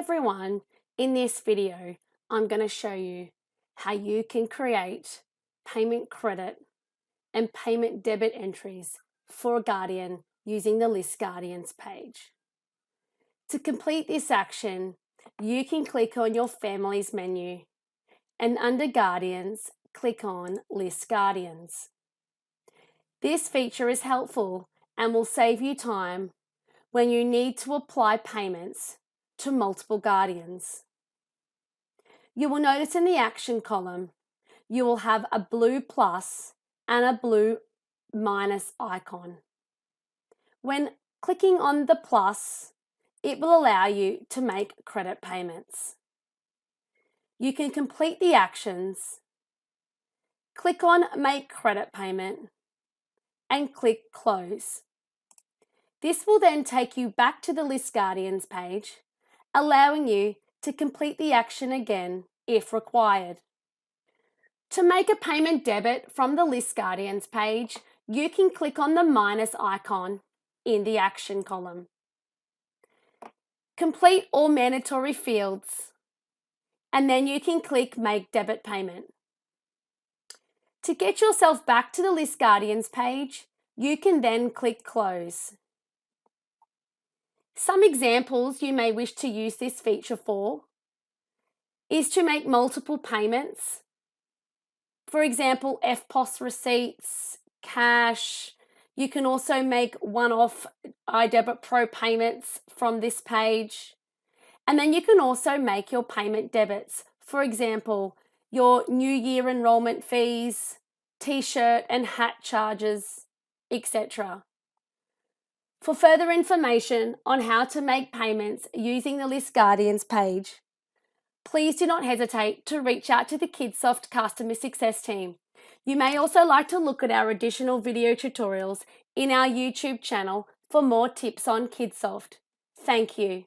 everyone, in this video I'm going to show you how you can create payment credit and payment debit entries for a Guardian using the List Guardians page. To complete this action, you can click on your Families menu and under Guardians, click on List Guardians. This feature is helpful and will save you time when you need to apply payments to multiple Guardians. You will notice in the action column, you will have a blue plus and a blue minus icon. When clicking on the plus, it will allow you to make credit payments. You can complete the actions, click on Make Credit Payment, and click Close. This will then take you back to the List Guardians page, allowing you to complete the action again if required. To make a payment debit from the List Guardians page, you can click on the minus icon in the action column. Complete all mandatory fields, and then you can click Make Debit Payment. To get yourself back to the List Guardians page, you can then click Close. Some examples you may wish to use this feature for is to make multiple payments. For example, FPOS receipts, cash. You can also make one-off iDebit Pro payments from this page. And then you can also make your payment debits. For example, your New Year enrollment fees, t-shirt and hat charges, etc. For further information on how to make payments using the List Guardians page, please do not hesitate to reach out to the Kidsoft Customer Success team. You may also like to look at our additional video tutorials in our YouTube channel for more tips on Kidsoft. Thank you.